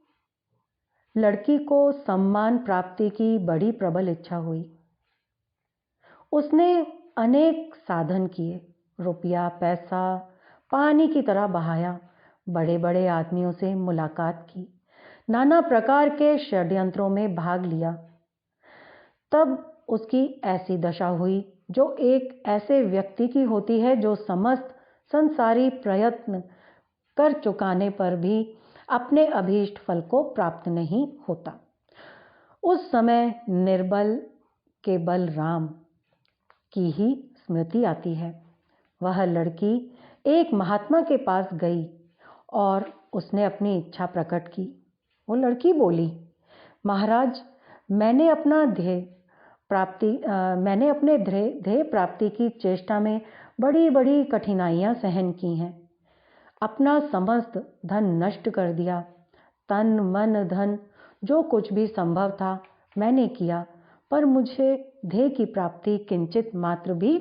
लड़की को सम्मान प्राप्ति की बड़ी प्रबल इच्छा हुई। उसने अनेक साधन किए, रुपया पैसा पानी की तरह बहाया, बड़े बड़े आदमियों से मुलाकात की, नाना प्रकार के षड्यंत्रों में भाग लिया। तब उसकी ऐसी दशा हुई जो एक ऐसे व्यक्ति की होती है जो समस्त संसारी प्रयत्न कर चुकाने पर भी अपने अभीष्ट फल को प्राप्त नहीं होता। उस समय निर्बल केवल राम की ही स्मृति आती है। वह लड़की एक महात्मा के पास गई और उसने अपनी इच्छा प्रकट की। वो लड़की बोली, महाराज, मैंने अपने ध्येय प्राप्ति की चेष्टा में बड़ी बड़ी कठिनाइयां सहन की हैं। अपना समस्त धन नष्ट कर दिया, तन मन धन जो कुछ भी संभव था मैंने किया, पर मुझे ध्येय की प्राप्ति किंचित मात्र भी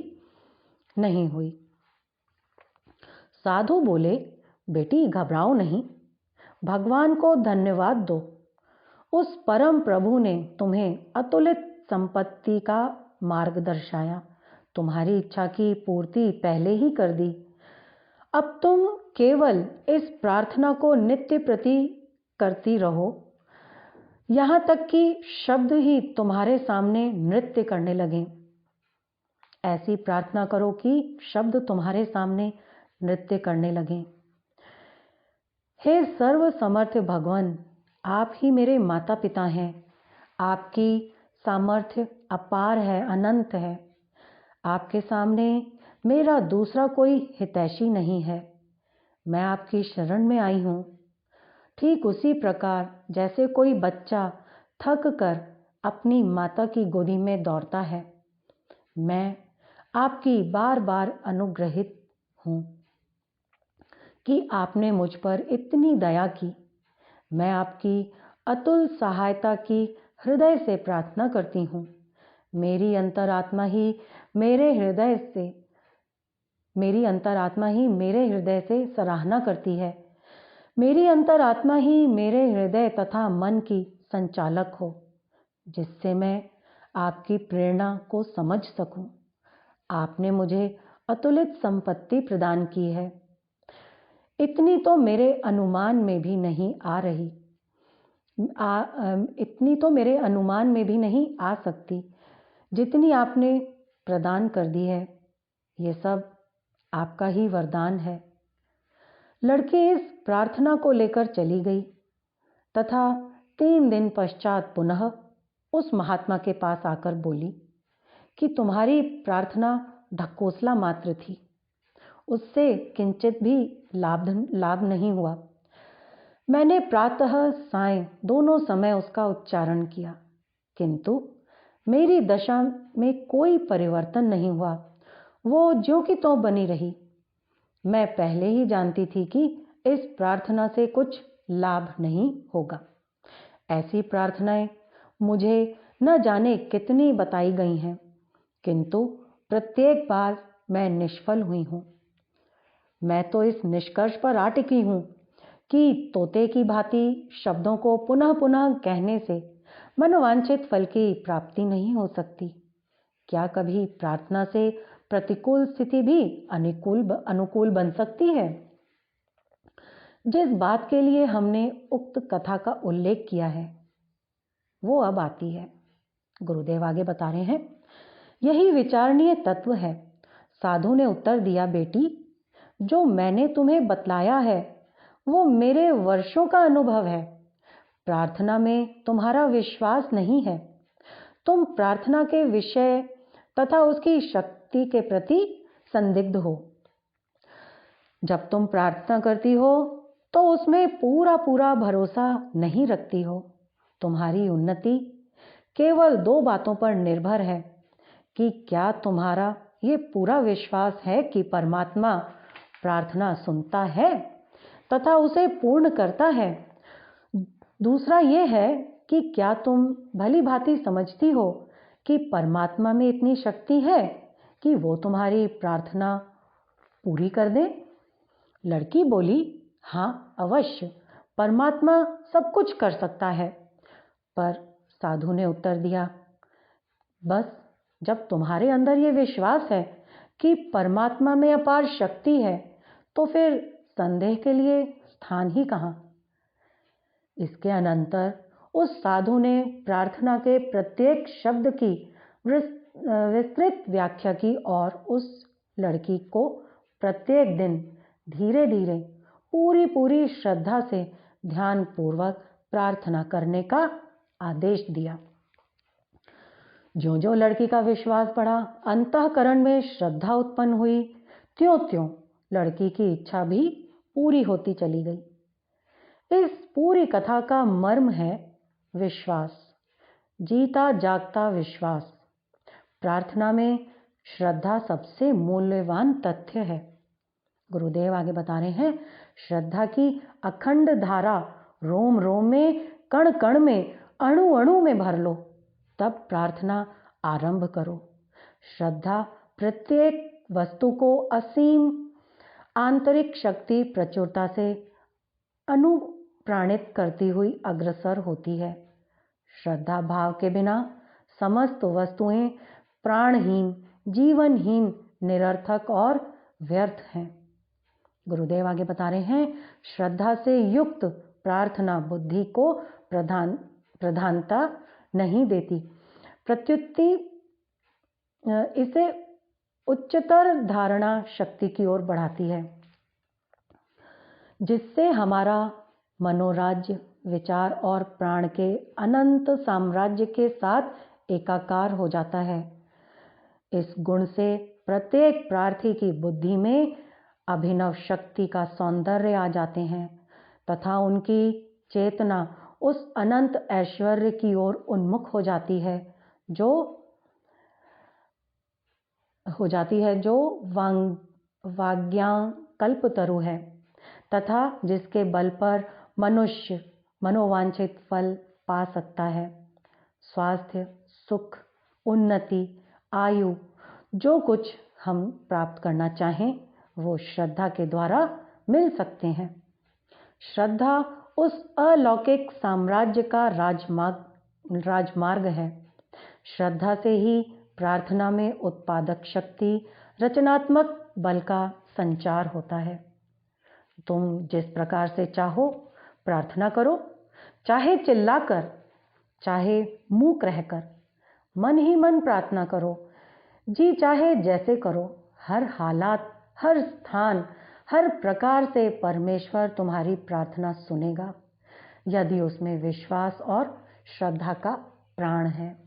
नहीं हुई। साधु बोले, बेटी घबराओ नहीं, भगवान को धन्यवाद दो। उस परम प्रभु ने तुम्हें अतुलित संपत्ति का मार्ग दर्शाया, तुम्हारी इच्छा की पूर्ति पहले ही कर दी। अब तुम केवल इस प्रार्थना को नित्य प्रति करती रहो, यहाँ तक कि शब्द ही तुम्हारे सामने नृत्य करने लगे। ऐसी प्रार्थना करो कि शब्द तुम्हारे सामने नृत्य करने लगे। हे सर्व समर्थ भगवान, आप ही मेरे माता पिता हैं। आपकी सामर्थ्य अपार है, अनंत है। आपके सामने मेरा दूसरा कोई हितैषी नहीं है। मैं आपकी शरण में आई हूँ। ठीक उसी प्रकार जैसे कोई बच्चा थक कर अपनी माता की गोदी में दौड़ता है, मैं आपकी बार बार अनुग्रहित हूँ कि आपने मुझ पर इतनी दया की। मैं आपकी अतुल सहायता की हृदय से प्रार्थना करती हूँ। मेरी अंतरात्मा ही मेरे हृदय से सराहना करती है। मेरी अंतरात्मा ही मेरे हृदय तथा मन की संचालक हो, जिससे मैं आपकी प्रेरणा को समझ सकूं। आपने मुझे अतुलित संपत्ति प्रदान की है। इतनी तो मेरे अनुमान में भी नहीं आ सकती जितनी आपने प्रदान कर दी है। ये सब आपका ही वरदान है। लड़की इस प्रार्थना को लेकर चली गई तथा 3 दिन पश्चात पुनः उस महात्मा के पास आकर बोली कि तुम्हारी प्रार्थना ढकोसला मात्र थी, उससे किंचित भी लाभ नहीं हुआ। मैंने प्रातः सायं दोनों समय उसका उच्चारण किया, किंतु मेरी दशा में कोई परिवर्तन नहीं हुआ। वो ज्यों की त्यों बनी रही। मैं पहले ही जानती थी कि इस प्रार्थना से कुछ लाभ नहीं होगा। ऐसी प्रार्थनाएं मुझे न जाने कितनी बताई गई हैं, किंतु प्रत्येक बार मैं निष्फल हुई हूं। मैं तो इस निष्कर्ष पर आ टिकी हूं कि तोते की भांति शब्दों को पुनः पुनः कहने से मनोवांछित फल की प्राप्ति नहीं हो सकती। क्या कभी प्रार्थना से प्रतिकूल स्थिति भी अनुकूल बन सकती है? जिस बात के लिए हमने उक्त कथा का उल्लेख किया है वो अब आती है। गुरुदेव आगे बता रहे हैं, यही विचारणीय तत्व है। साधु ने उत्तर दिया, बेटी, जो मैंने तुम्हें बतलाया है वो मेरे वर्षों का अनुभव है। प्रार्थना में तुम्हारा विश्वास नहीं है। तुम प्रार्थना के विषय तथा उसकी शक्ति के प्रति संदिग्ध हो। जब तुम प्रार्थना करती हो तो उसमें पूरा पूरा भरोसा नहीं रखती हो। तुम्हारी उन्नति केवल दो बातों पर निर्भर है कि क्या तुम्हारा ये पूरा विश्वास है कि परमात्मा प्रार्थना सुनता है तथा उसे पूर्ण करता है। दूसरा ये है कि क्या तुम भली भांति समझती हो कि परमात्मा में इतनी शक्ति है कि वो तुम्हारी प्रार्थना पूरी कर दे। लड़की बोली, हाँ अवश्य, परमात्मा सब कुछ कर सकता है। पर साधु ने उत्तर दिया, बस जब तुम्हारे अंदर ये विश्वास है कि परमात्मा में अपार शक्ति है तो फिर संदेह के लिए स्थान ही कहाँ। इसके अनंतर उस साधु ने प्रार्थना के प्रत्येक शब्द की विस्तृत व्याख्या की और उस लड़की को प्रत्येक दिन धीरे धीरे पूरी श्रद्धा से ध्यान पूर्वक प्रार्थना करने का आदेश दिया। ज्यों-ज्यों लड़की का विश्वास बढ़ा, अंतःकरण में श्रद्धा उत्पन्न हुई, त्यों-त्यों लड़की की इच्छा भी पूरी होती चली गई। इस पूरी कथा का मर्म है विश्वास, जीता जागता विश्वास। प्रार्थना में श्रद्धा सबसे मूल्यवान तथ्य है। गुरुदेव आगे बता रहे हैं, श्रद्धा की अखंड धारा रोम रोम में, कण कण में, अणु अणु में भर लो, तब प्रार्थना आरंभ करो। श्रद्धा प्रत्येक वस्तु को असीम आंतरिक शक्ति प्रचुरता से अनुप्राणित करती हुई अग्रसर होती है। श्रद्धा भाव के बिना समस्त वस्तुएं प्राणहीन, जीवनहीन, निरर्थक और व्यर्थ हैं। गुरुदेव आगे बता रहे हैं, श्रद्धा से युक्त प्रार्थना बुद्धि को प्रधानता नहीं देती, प्रत्युत इसे उच्चतर धारणा शक्ति की ओर बढ़ाती है, जिससे हमारा मनोराज्य विचार और प्राण के अनंत साम्राज्य के साथ एकाकार हो जाता है। इस गुण से प्रत्येक प्रार्थी की बुद्धि में अभिनव शक्ति का सौंदर्य आ जाते हैं तथा उनकी चेतना उस अनंत ऐश्वर्य की ओर उन्मुख हो जाती है जो वाग्यांकल्पतरु है तथा जिसके बल पर मनुष्य मनोवांछित फल पा सकता है। स्वास्थ्य, सुख, उन्नति, आयु, जो कुछ हम प्राप्त करना चाहें वो श्रद्धा के द्वारा मिल सकते हैं। श्रद्धा उस अलौकिक साम्राज्य का राजमार्ग है। श्रद्धा से ही प्रार्थना में उत्पादक शक्ति, रचनात्मक बल का संचार होता है। तुम जिस प्रकार से चाहो प्रार्थना करो, चाहे चिल्लाकर, चाहे मूक रहकर, मन ही मन प्रार्थना करो, जी चाहे जैसे करो। हर हालात, हर स्थान, हर प्रकार से परमेश्वर तुम्हारी प्रार्थना सुनेगा, यदि उसमें विश्वास और श्रद्धा का प्राण है।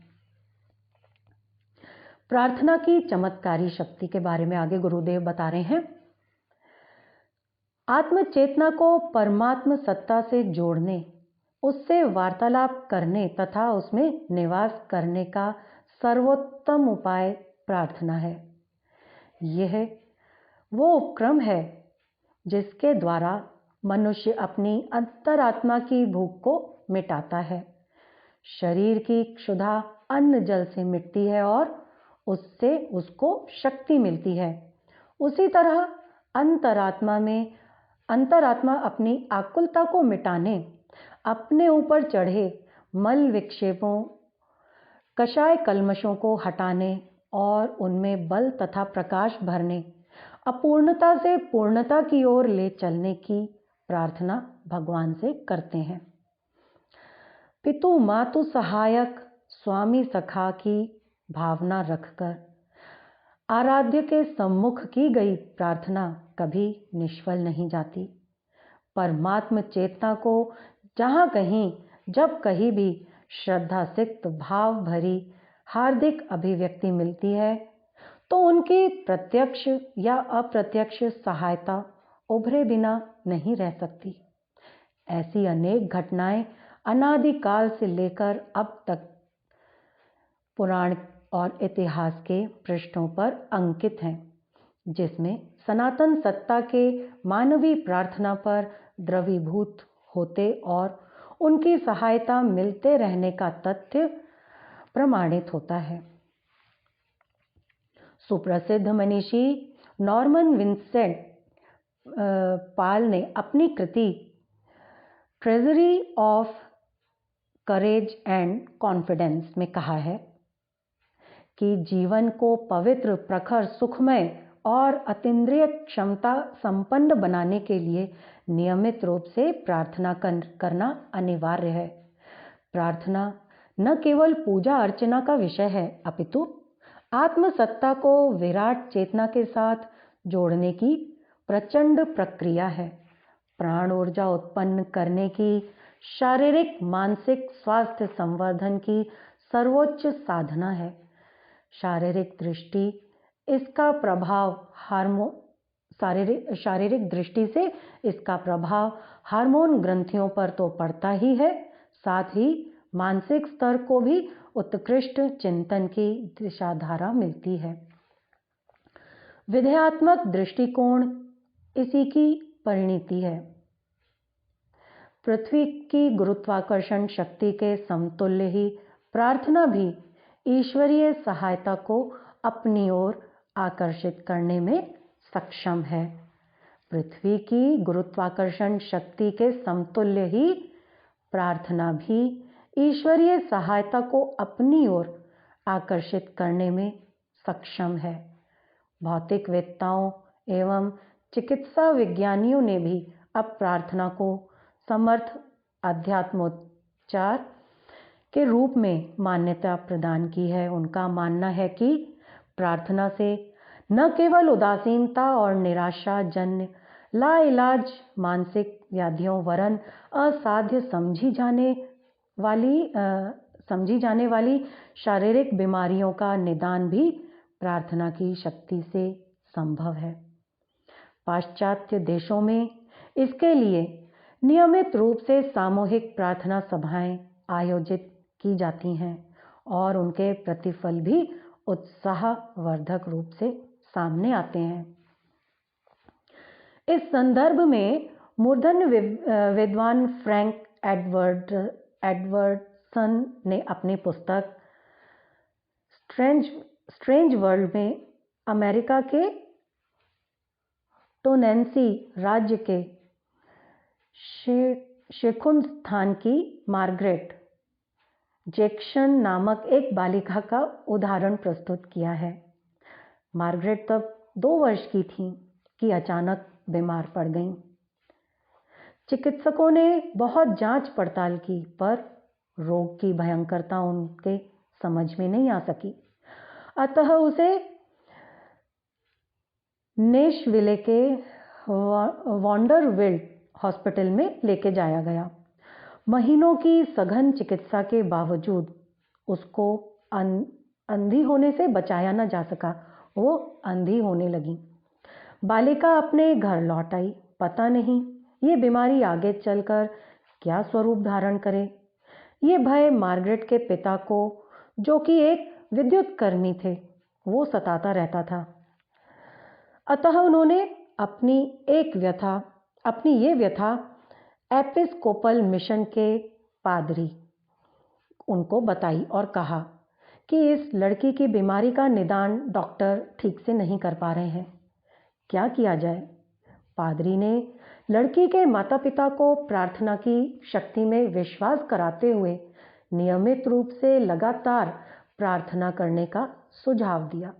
प्रार्थना की चमत्कारी शक्ति के बारे में आगे गुरुदेव बता रहे हैं, आत्म चेतना को परमात्म सत्ता से जोड़ने, उससे वार्तालाप करने तथा उसमें निवास करने का सर्वोत्तम उपाय प्रार्थना है। यह वो उपक्रम है जिसके द्वारा मनुष्य अपनी अंतरात्मा की भूख को मिटाता है। शरीर की क्षुधा अन्न जल से मिटती है और उससे उसको शक्ति मिलती है। उसी तरह अंतरात्मा अपनी आकुलता को मिटाने, अपने ऊपर चढ़े मल विक्षेपों, कषाय कल्मशों को हटाने और उनमें बल तथा प्रकाश भरने, अपूर्णता से पूर्णता की ओर ले चलने की प्रार्थना भगवान से करते हैं। पितु मातु सहायक स्वामी सखा की भावना रखकर आराध्य के सम्मुख की गई प्रार्थना कभी निष्फल नहीं जाती। परमात्म चेतना को जहाँ कहीं जब कहीं भी श्रद्धा सिक्त भाव भरी हार्दिक अभिव्यक्ति मिलती है तो उनकी प्रत्यक्ष या अप्रत्यक्ष सहायता उभरे बिना नहीं रह सकती। ऐसी अनेक घटनाएं अनादिकाल से लेकर अब तक पुराण और इतिहास के पृष्ठों पर अंकित हैं, जिसमें सनातन सत्ता के मानवीय प्रार्थना पर द्रवीभूत होते और उनकी सहायता मिलते रहने का तथ्य प्रमाणित होता है। सुप्रसिद्ध मनीषी नॉर्मन विंसेंट पाल ने अपनी कृति Treasury of Courage and Confidence में कहा है कि जीवन को पवित्र, प्रखर, सुखमय और अतीन्द्रिय क्षमता संपन्न बनाने के लिए नियमित रूप से प्रार्थना करना अनिवार्य है। प्रार्थना न केवल पूजा अर्चना का विषय है, अपितु आत्मसत्ता को विराट चेतना के साथ जोड़ने की प्रचंड प्रक्रिया है। प्राण ऊर्जा उत्पन्न करने की, शारीरिक मानसिक स्वास्थ्य संवर्धन की सर्वोच्च साधना है। शारीरिक दृष्टि से इसका प्रभाव हार्मोन ग्रंथियों पर तो पड़ता ही है, साथ ही मानसिक स्तर को भी उत्कृष्ट चिंतन की दिशाधारा मिलती है। विधेयात्मक दृष्टिकोण इसी की परिणति है। पृथ्वी की गुरुत्वाकर्षण शक्ति के समतुल्य ही प्रार्थना भी ईश्वरीय सहायता को अपनी ओर आकर्षित करने में सक्षम है। पृथ्वी की गुरुत्वाकर्षण शक्ति के समतुल्य ही प्रार्थना भी ईश्वरीय सहायता को अपनी ओर आकर्षित करने में सक्षम है। भौतिक वेत्ताओं एवं चिकित्सा विज्ञानियों ने भी अब प्रार्थना को समर्थ अध्यात्मोपचार के रूप में मान्यता प्रदान की है। उनका मानना है कि प्रार्थना से न केवल उदासीनता और निराशा जन्य लाइलाज मानसिक व्याधियों वरन असाध्य समझी जाने वाली शारीरिक बीमारियों का निदान भी प्रार्थना की शक्ति से संभव है। पाश्चात्य देशों में इसके लिए नियमित रूप से सामूहिक प्रार्थना सभाएं आयोजित की जाती हैं और उनके प्रतिफल भी उत्साहवर्धक रूप से सामने आते हैं। इस संदर्भ में मूर्धन्य विद्वान फ्रैंक एडवर्डसन ने अपनी पुस्तक स्ट्रेंज वर्ल्ड में अमेरिका के टोनेंसी राज्य के शेखुंस्थान की मार्गरेट जैक्सन नामक एक बालिका का उदाहरण प्रस्तुत किया है। मार्गरेट तब 2 वर्ष की थी कि अचानक बीमार पड़ गईं। चिकित्सकों ने बहुत जांच पड़ताल की पर रोग की भयंकरता उनके समझ में नहीं आ सकी। अतः उसे नेशविले के वॉन्डरविल्ट हॉस्पिटल में लेके जाया गया। महीनों की सघन चिकित्सा के बावजूद उसको अंधी होने से बचाया न जा सका। वो अंधी होने लगी। बालिका अपने घर लौट आई। पता नहीं ये बीमारी आगे चलकर क्या स्वरूप धारण करे। ये भय मार्गरेट के पिता को, जो कि एक विद्युत कर्मी थे, वो सताता रहता था। अतः उन्होंने अपनी ये व्यथा एपिस्कोपल मिशन के पादरी उनको बताई और कहा कि इस लड़की की बीमारी का निदान डॉक्टर ठीक से नहीं कर पा रहे हैं, क्या किया जाए। पादरी ने लड़की के माता पिता को प्रार्थना की शक्ति में विश्वास कराते हुए नियमित रूप से लगातार प्रार्थना करने का सुझाव दिया।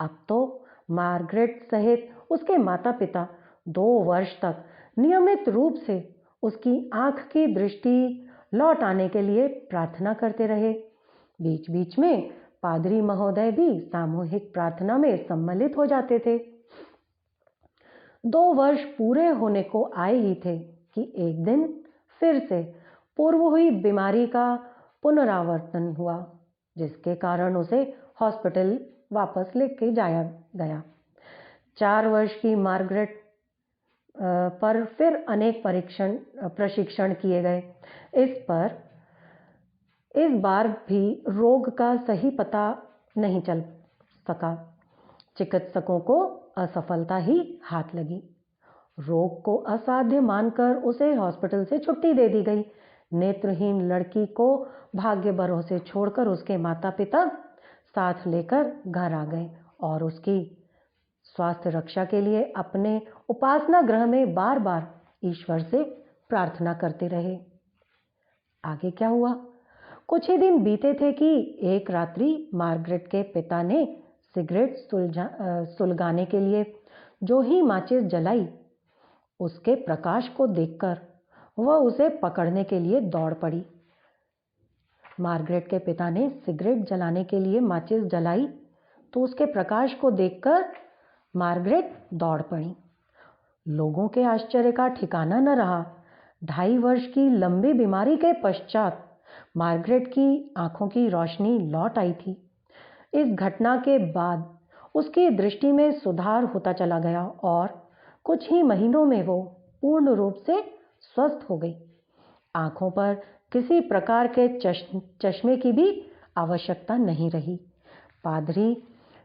अब तो मार्गरेट सहित उसके माता पिता 2 वर्ष तक नियमित रूप से उसकी आंख की दृष्टि लौट आने के लिए प्रार्थना करते रहे। बीच बीच में पादरी महोदय भी सामूहिक प्रार्थना में सम्मिलित हो जाते थे। 2 वर्ष पूरे होने को आए ही थे कि एक दिन फिर से पूर्व हुई बीमारी का पुनरावर्तन हुआ, जिसके कारण उसे हॉस्पिटल वापस लेके जाया गया। 4 वर्ष की मार्गरेट पर फिर अनेक प्रशिक्षण किए गए। इस बार भी रोग का सही पता नहीं चल सका। चिकित्सकों को असफलता ही हाथ लगी। रोग को असाध्य मानकर उसे हॉस्पिटल से छुट्टी दे दी गई। नेत्रहीन लड़की को भाग्य भरोसे छोड़कर उसके माता पिता साथ लेकर घर आ गए और उसकी स्वास्थ्य रक्षा के लिए अपने उपासना गृह में बार बार ईश्वर से प्रार्थना करते रहे। आगे क्या हुआ? कुछ ही दिन बीते थे कि एक रात्रि मार्गरेट के पिता ने सिगरेट सुलगाने के लिए जो ही माचिस जलाई, उसके प्रकाश को देखकर वह उसे पकड़ने के लिए दौड़ पड़ी। मार्गरेट के पिता ने सिगरेट जलाने के लिए माचिस जलाई तो उसके प्रकाश को देखकर मार्गरेट दौड़ पड़ी। लोगों के आश्चर्य का ठिकाना न रहा। 2.5 वर्ष की लंबी बीमारी के पश्चात मार्गरेट की आंखों की रोशनी लौट आई थी। इस घटना के बाद उसकी दृष्टि में सुधार होता चला गया और कुछ ही महीनों में वो पूर्ण रूप से स्वस्थ हो गई। आंखों पर किसी प्रकार के चश्मे की भी आवश्यकता नहीं रही। पादरी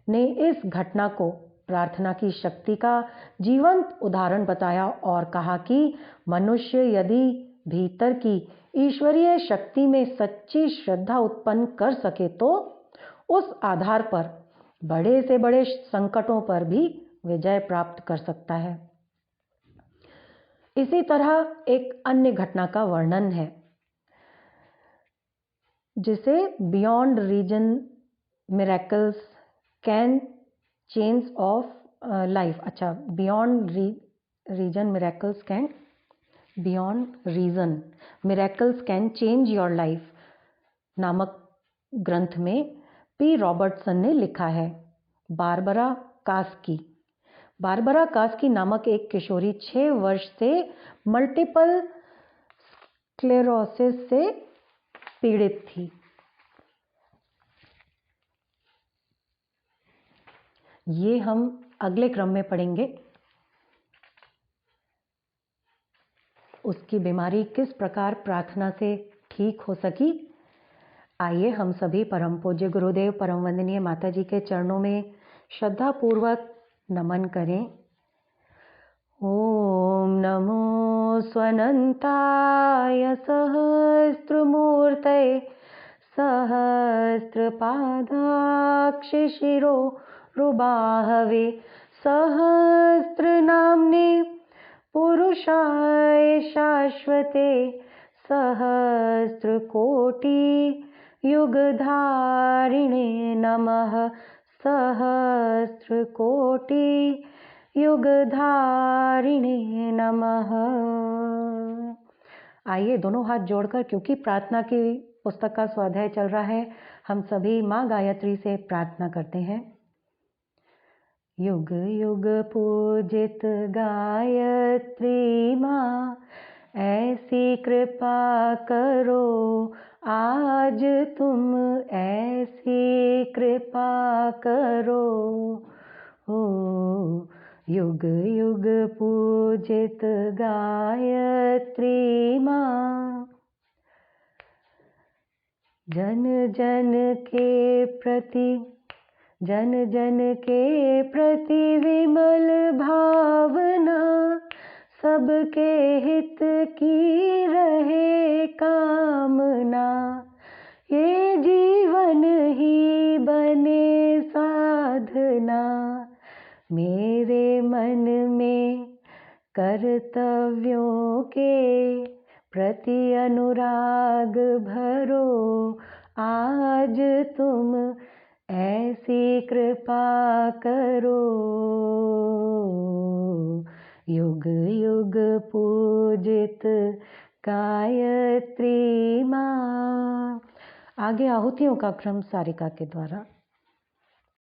ने इस घटना को प्रार्थना की शक्ति का जीवंत उदाहरण बताया और कहा कि मनुष्य यदि भीतर की ईश्वरीय शक्ति में सच्ची श्रद्धा उत्पन्न कर सके तो उस आधार पर बड़े से बड़े संकटों पर भी विजय प्राप्त कर सकता है। इसी तरह एक अन्य घटना का वर्णन है जिसे Beyond Reason Miracles Can Change of Life. अच्छा, Beyond Reason Miracles Can Change Your Life नामक ग्रंथ में पी रॉबर्टसन ने लिखा है। बारबरा कास्की नामक एक किशोरी 6 वर्ष से मल्टीपल स्क्लेरोसिस से पीड़ित थी। ये हम अगले क्रम में पढ़ेंगे। उसकी बीमारी किस प्रकार प्रार्थना से ठीक हो सकी। आइए हम सभी परम पूज्य गुरुदेव परम वंदनीय माता जी के चरणों में श्रद्धा पूर्वक नमन करें। ओम नमो स्वनंताय सहस्त्रमूर्तये सहस्रपादाक्षशिरो रुबाहवे सहस्रनाम्ने पुरुषाय शाश्वते सहस्रकोटि युगधारिणे नमः सहस्रकोटि युगधारिणे नमः। आइए दोनों हाथ जोड़कर, क्योंकि प्रार्थना की पुस्तक का स्वाध्याय चल रहा है, हम सभी माँ गायत्री से प्रार्थना करते हैं। युग युग पूजित गायत्री माँ, ऐसी कृपा करो आज तुम, ऐसी कृपा करो। ओ युग युग पूजित गायत्री माँ, जन जन के प्रति जन जन के प्रति विमल भावना, सबके हित की रहे कामना। ये जीवन ही बने साधना, मेरे मन में कर्तव्यों के प्रति अनुराग भरो। आज तुम ऐसी कृपा करो। युग युग पूजित गायत्री माँ। आगे आहुतियों का क्रम सारिका के द्वारा।